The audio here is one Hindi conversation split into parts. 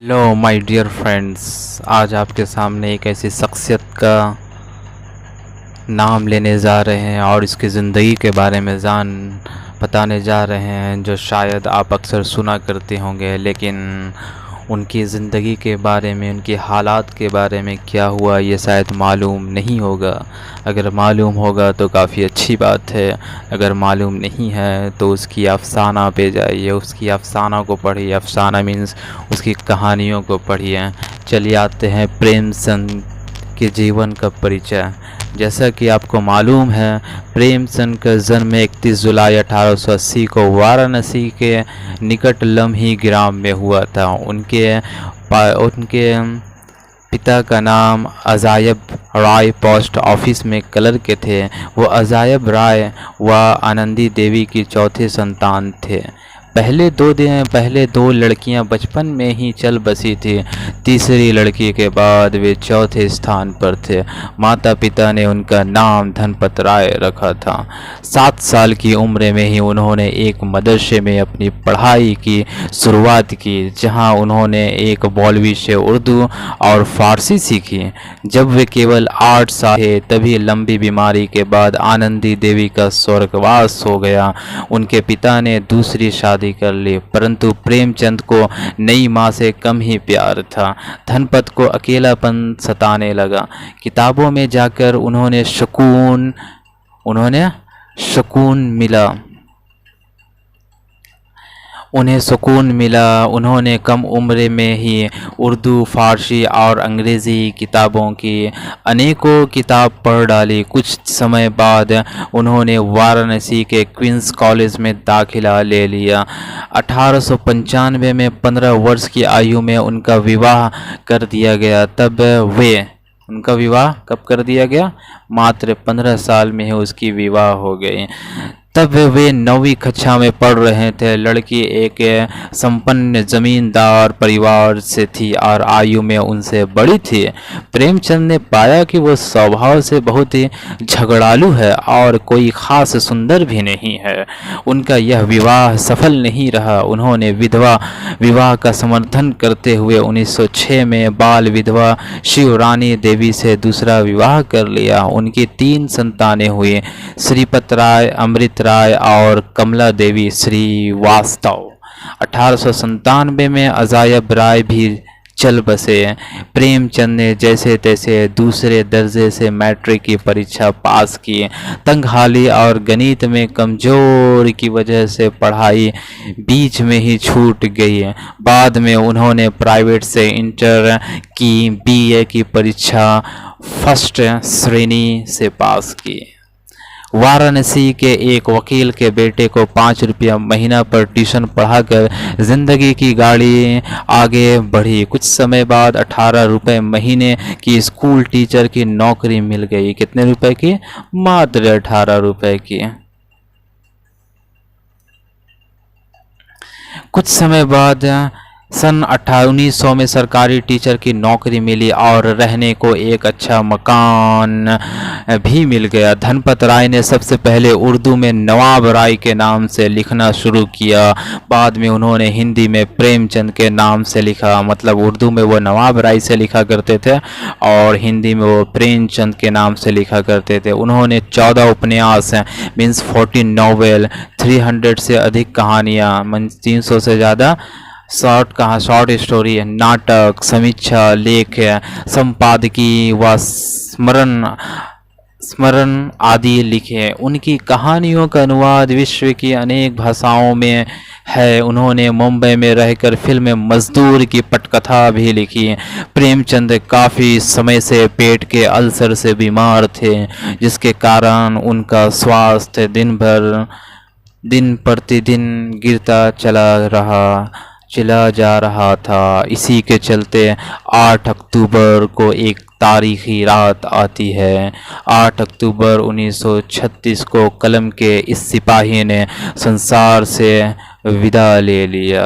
हेलो माय डियर फ्रेंड्स, आज आपके सामने एक ऐसी शख्सियत का नाम लेने जा रहे हैं और इसकी ज़िंदगी के बारे में बताने जा रहे हैं जो शायद आप अक्सर सुना करते होंगे, लेकिन उनकी ज़िंदगी के बारे में, उनके हालात के बारे में क्या हुआ ये शायद मालूम नहीं होगा। अगर मालूम होगा तो काफ़ी अच्छी बात है, अगर मालूम नहीं है तो उसकी अफ़साना पे जाइए, उसकी अफ़साना को पढ़िए। अफ़साना मीन्स उसकी कहानियों को पढ़िए। चलिए आते हैं प्रेमचंद के जीवन का परिचय। जैसा कि आपको मालूम है, प्रेमचंद का जन्म 31 जुलाई 1880 को वाराणसी के निकट लम्ही ग्राम में हुआ था। उनके पिता का नाम अजायब राय पोस्ट ऑफिस में क्लर्क थे। वो अजायब राय व आनंदी देवी की चौथे संतान थे। पहले दो लड़कियां बचपन में ही चल बसी थी। तीसरी लड़की के बाद वे चौथे स्थान पर थे। माता पिता ने उनका नाम धनपत राय रखा था। 7 साल की उम्र में ही उन्होंने एक मदरसे में अपनी पढ़ाई की शुरुआत की, जहां उन्होंने एक मौलवी से उर्दू और फारसी सीखी। जब वे केवल 8 साल थे तभी लंबी बीमारी के बाद आनंदी देवी का स्वर्गवास हो गया। उनके पिता ने दूसरी शादी कर ली, परंतु प्रेमचंद को नई माँ से कम ही प्यार था। धनपत को अकेलापन सताने लगा। किताबों में जाकर उन्होंने सुकून मिला। उन्होंने कम उम्र में ही उर्दू, फारसी और अंग्रेज़ी किताबों की अनेकों किताब पढ़ डाली। कुछ समय बाद उन्होंने वाराणसी के क्वींस कॉलेज में दाखिला ले लिया। 1895 में 15 वर्ष की आयु में उनका विवाह कर दिया गया। उनका विवाह कब कर दिया गया? मात्र 15 साल में ही उसकी विवाह हो गई। तब वे 9वीं कक्षा में पढ़ रहे थे। लड़की एक संपन्न जमींदार परिवार से थी और आयु में उनसे बड़ी थी। प्रेमचंद ने पाया कि वो स्वभाव से बहुत ही झगड़ालू है और कोई खास सुंदर भी नहीं है। उनका यह विवाह सफल नहीं रहा। उन्होंने विधवा विवाह का समर्थन करते हुए 1906 में बाल विधवा शिवरानी देवी से दूसरा विवाह कर लिया। उनकी 3 संतानें हुई, श्रीपत राय, अमृत राय और कमला देवी श्रीवास्तव। 1897 में अजायब राय भी चल बसे। प्रेमचंद ने जैसे तैसे दूसरे दर्जे से मैट्रिक की परीक्षा पास की। तंगहाली और गणित में कमजोर की वजह से पढ़ाई बीच में ही छूट गई। बाद में उन्होंने प्राइवेट से इंटर की, बीए की परीक्षा फर्स्ट श्रेणी से पास की। वाराणसी के एक वकील के बेटे को 5 रुपया महीना पर ट्यूशन पढ़ाकर जिंदगी की गाड़ी आगे बढ़ी। कुछ समय बाद 18 रुपये महीने की स्कूल टीचर की नौकरी मिल गई। कितने रुपए की? मात्र 18 रुपए की। कुछ समय बाद सन 1900 में सरकारी टीचर की नौकरी मिली और रहने को एक अच्छा मकान भी मिल गया। धनपत राय ने सबसे पहले उर्दू में नवाब राय के नाम से लिखना शुरू किया। बाद में उन्होंने हिंदी में प्रेमचंद के नाम से लिखा। मतलब उर्दू में वो नवाब राय से लिखा करते थे और हिंदी में वो प्रेमचंद के नाम से लिखा करते थे। उन्होंने 14 उपन्यास मीन्स 14 नॉवेल, 300 से अधिक कहानियाँ, 300 से ज़्यादा शॉर्ट स्टोरी, नाटक, समीक्षा लेख, संपादकीय व स्मरण आदि लिखे। उनकी कहानियों का अनुवाद विश्व की अनेक भाषाओं में है। उन्होंने मुंबई में रहकर फिल्म मजदूर की पटकथा भी लिखी। प्रेमचंद काफ़ी समय से पेट के अल्सर से बीमार थे, जिसके कारण उनका स्वास्थ्य दिन प्रतिदिन गिरता चला जा रहा था। इसी के चलते 8 अक्टूबर को एक तारीखी रात आती है। 8 अक्टूबर 1936 को कलम के इस सिपाही ने संसार से विदा ले लिया।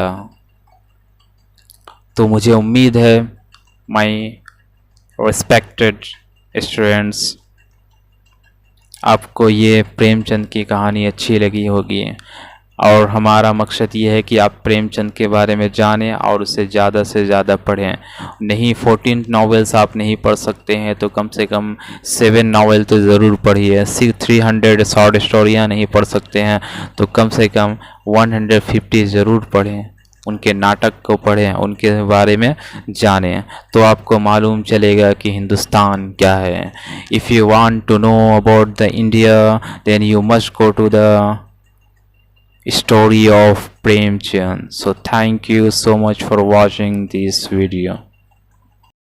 तो मुझे उम्मीद है माय रिस्पेक्टेड स्टूडेंट्स, आपको ये प्रेमचंद की कहानी अच्छी लगी होगी। और हमारा मकसद ये है कि आप प्रेमचंद के बारे में जानें और उसे ज़्यादा से ज़्यादा पढ़ें। नहीं 14 नॉवेल्स आप नहीं पढ़ सकते हैं तो कम से कम 7 नॉवेल तो ज़रूर पढ़िए। 300 शॉर्ट स्टोरियाँ नहीं पढ़ सकते हैं तो कम से कम 150 ज़रूर पढ़ें। उनके नाटक को पढ़ें, उनके बारे में जानें, तो आपको मालूम चलेगा कि हिंदुस्तान क्या है। If you want to know about the India then you must go to the story of Premchand. So thank you so much for watching this video.